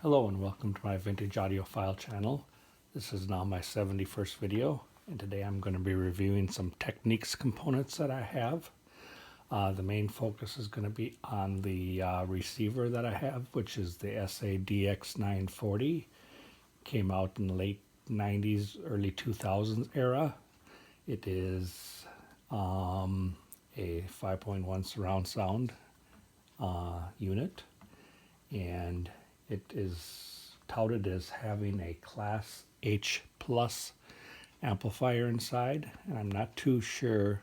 Hello and welcome to my vintage audiophile channel. This is now my 71st video, and today I'm going to be reviewing some Technics components that I have. The main focus is going to be on the receiver that I have, which is the SA-DX940. Came out in the late 90s, early 2000s era. It is a 5.1 surround sound unit, and it is touted as having a Class H plus amplifier inside, and I'm not too sure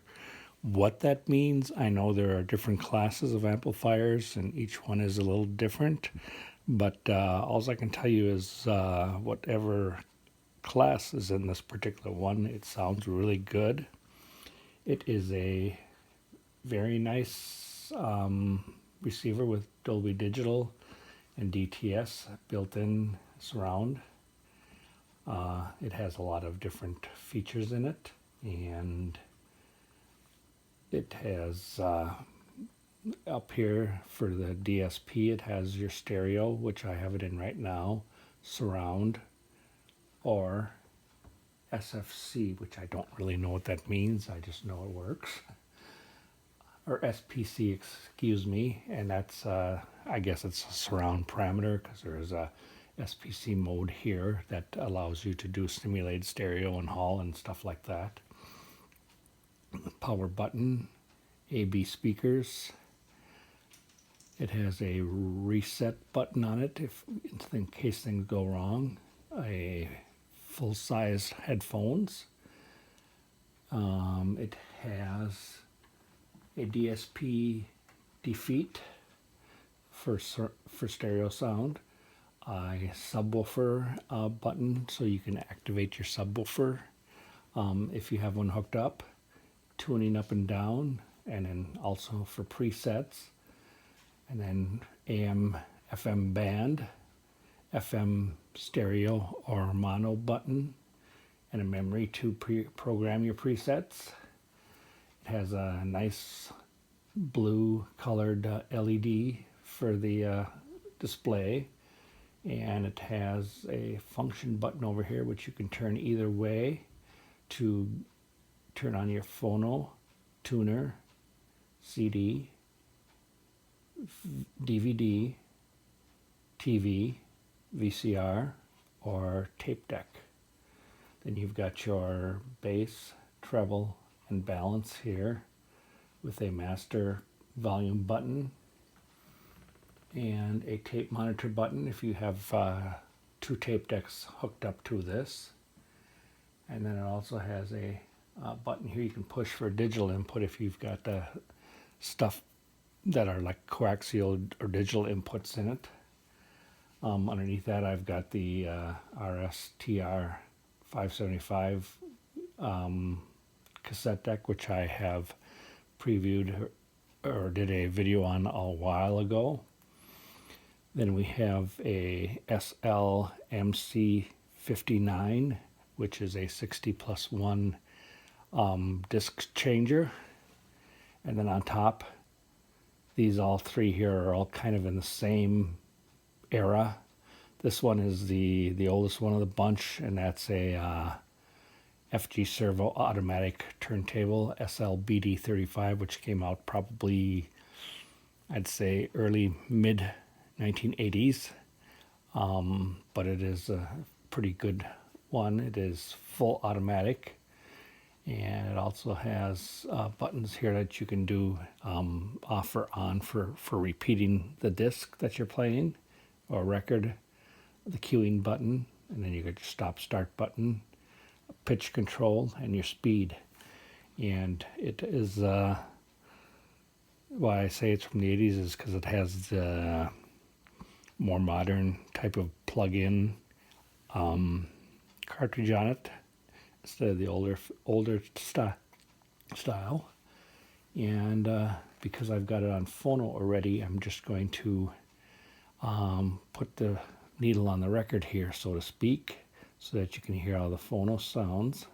what that means. I know there are different classes of amplifiers and each one is a little different, but all I can tell you is whatever class is in this particular one, it sounds really good. It is a very nice receiver with Dolby Digital and DTS built-in surround. It has a lot of different features in it, and it has up here for the DSP, it has your stereo, which I have it in right now, surround, or SFC, which I don't really know what that means, I just know it works, or SPC, excuse me, and that's I guess it's a surround parameter because there's a SPC mode here that allows you to do simulated stereo and hall and stuff like that. Power button, AB speakers. It has a reset button on it in case things go wrong. A full-size headphones. It has a DSP defeat for stereo sound, a subwoofer button so you can activate your subwoofer if you have one hooked up, tuning up and down, and then also for presets, and then AM FM band, FM stereo or mono button, and a memory to program your presets. It has a nice blue colored LED for the display, and it has a function button over here which you can turn either way to turn on your phono, tuner, CD, DVD, TV, VCR, or tape deck. Then you've got your bass, treble, and balance here with a master volume button and a tape monitor button if you have two tape decks hooked up to this. And then it also has a button here you can push for digital input if you've got stuff that are like coaxial or digital inputs in it. Underneath that I've got the RSTR 575 cassette deck, which I have previewed or did a video on a while ago. Then we have a SLMC59, which is a 60+1 disc changer. And then on top, these all three here are all kind of in the same era. This one is the oldest one of the bunch, and that's a FG Servo automatic turntable SLBD35, which came out probably, I'd say, early mid 1980s, but it is a pretty good one. It is full automatic, and it also has buttons here that you can do off or on for repeating the disc that you're playing or record, the cueing button, and then you got your stop start button, pitch control, and your speed. And it is why I say it's from the 80s is because it has the more modern type of plug-in cartridge on it instead of the older style. And because I've got it on phono already, I'm just going to put the needle on the record here, so to speak, so that you can hear how the phono sounds.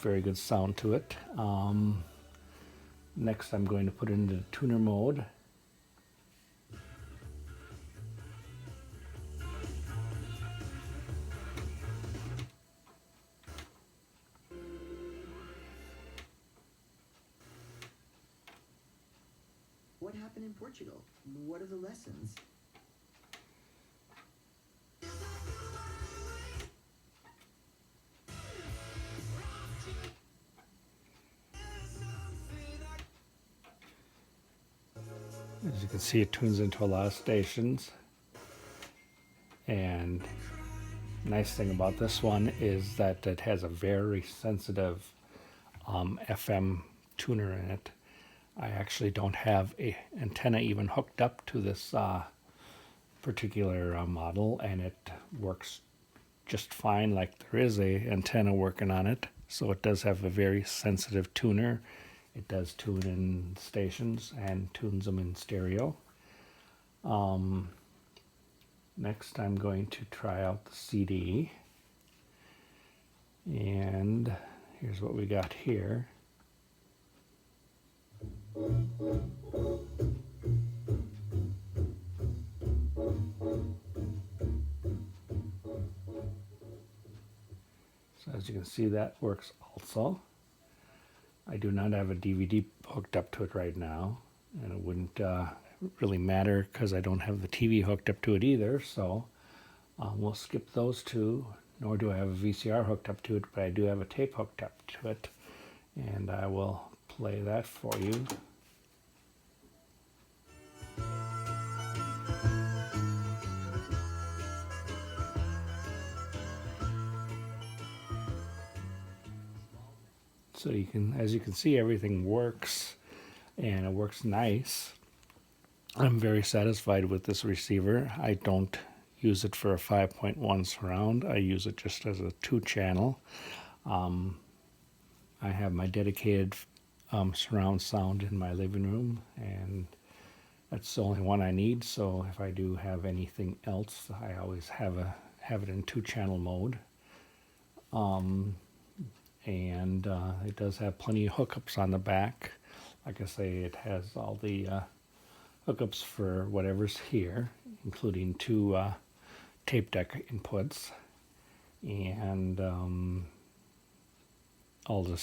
very good sound to it. Next I'm going to put it into the tuner mode. What happened in Portugal? What are the lessons? As you can see, it tunes into a lot of stations. And nice thing about this one is that it has a very sensitive FM tuner in it. I actually don't have an antenna even hooked up to this particular model, and it works just fine. Like, there is a antenna working on it, so it does have a very sensitive tuner. It does tune in stations and tunes them in stereo. Next I'm going to try out the CD, and here's what we got here. So as you can see, that works also. I do not have a DVD hooked up to it right now, and it wouldn't really matter because I don't have the TV hooked up to it either, so we'll skip those two. Nor do I have a VCR hooked up to it, but I do have a tape hooked up to it, and I will play that for you. So you can, as you can see, everything works, and it works nice. I'm very satisfied with this receiver. I don't use it for a 5.1 surround. I use it just as a 2-channel. I have my dedicated surround sound in my living room, and that's the only one I need. So if I do have anything else, I always have it in 2-channel mode. And it does have plenty of hookups on the back. Like I say, it has all the hookups for whatever's here, including 2 tape deck inputs, and all the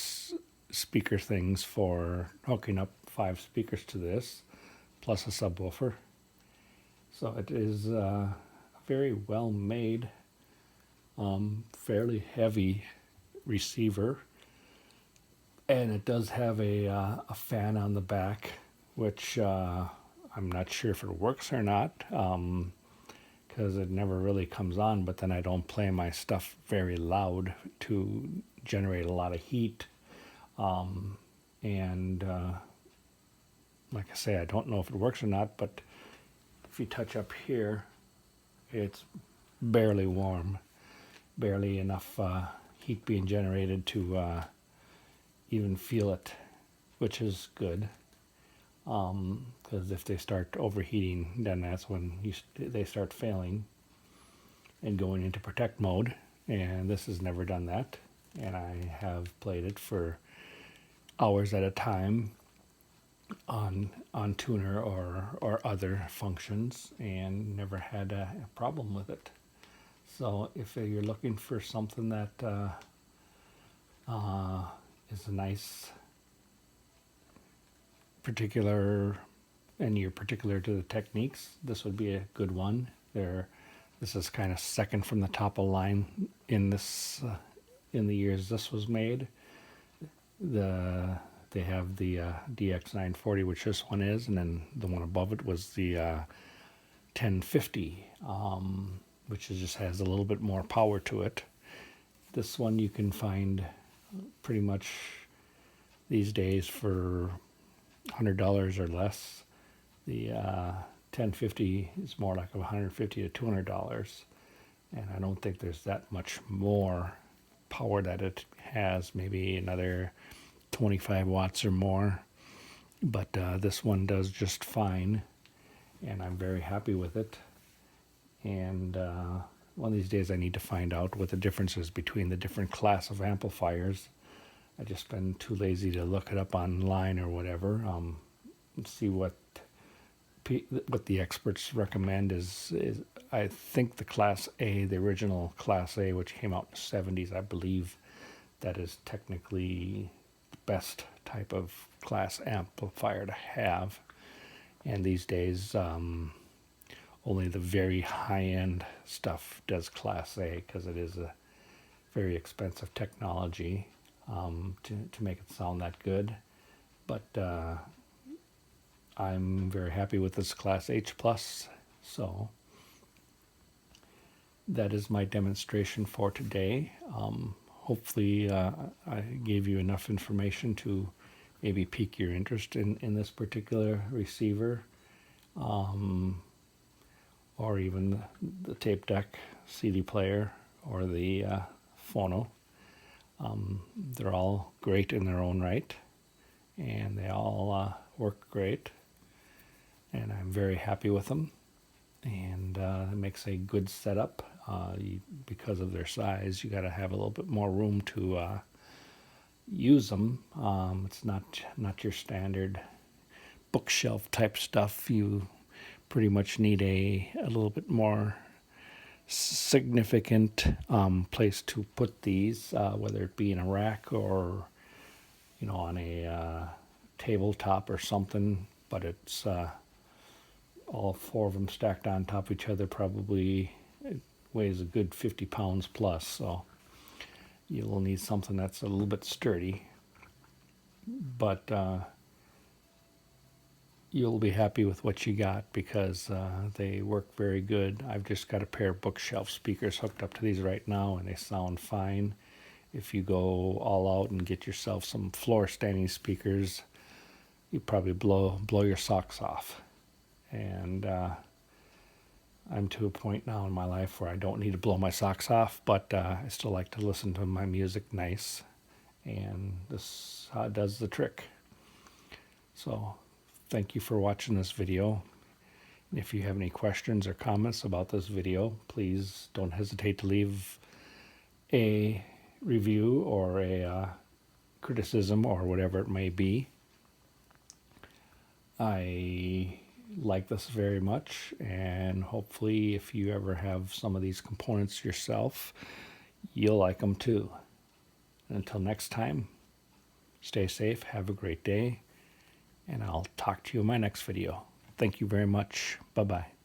speaker things for hooking up 5 speakers to this, plus a subwoofer. So it is a very well made, fairly heavy receiver, and it does have a fan on the back, which I'm not sure if it works or not, because it never really comes on, but then I don't play my stuff very loud to generate a lot of heat. And like I say, I don't know if it works or not, but if you touch up here, it's barely warm, barely enough heat being generated to even feel it, which is good. Because if they start overheating, then that's when they start failing and going into protect mode, and this has never done that. And I have played it for hours at a time on tuner or other functions, and never had a problem with it. So if you're looking for something that is a nice particular, and you're particular to the Technics, this would be a good one. This is kind of second from the top of the line in this in the years this was made. They have the DX940, which this one is, and then the one above it was the 1050, which just has a little bit more power to it. This one you can find pretty much these days for $100 or less. The 1050 is more like $150 to $200, and I don't think there's that much more power that it has, maybe another 25 watts or more, but this one does just fine, and I'm very happy with it. And one of these days I need to find out what the difference is between the different class of amplifiers I just been too lazy to look it up online or whatever. See what the experts recommend is I think the Class A, the original Class A, which came out in the 70s, I believe that is technically the best type of class amplifier to have. And these days, only the very high-end stuff does Class A because it is a very expensive technology to make it sound that good. But I'm very happy with this Class H+, so that is my demonstration for today. Hopefully I gave you enough information to maybe pique your interest in this particular receiver, or even the tape deck, CD player, or the phono. They're all great in their own right, and they all work great, and I'm very happy with them. And it makes a good setup. Because of their size, you got to have a little bit more room to use them. It's not your standard bookshelf type stuff. You pretty much need a little bit more significant place to put these, whether it be in a rack or on a tabletop or something. But it's all four of them stacked on top of each other, probably weighs a good 50 pounds plus, so you'll need something that's a little bit sturdy, but you'll be happy with what you got because they work very good. I've just got a pair of bookshelf speakers hooked up to these right now, and they sound fine. If you go all out and get yourself some floor standing speakers, you probably blow your socks off. And I'm to a point now in my life where I don't need to blow my socks off, but I still like to listen to my music nice, and this does the trick. So thank you for watching this video. If you have any questions or comments about this video, please don't hesitate to leave a review or a criticism or whatever it may be. I like this very much, and hopefully if you ever have some of these components yourself, you'll like them too. Until next time, stay safe, have a great day, and I'll talk to you in my next video. Thank you very much. Bye-bye.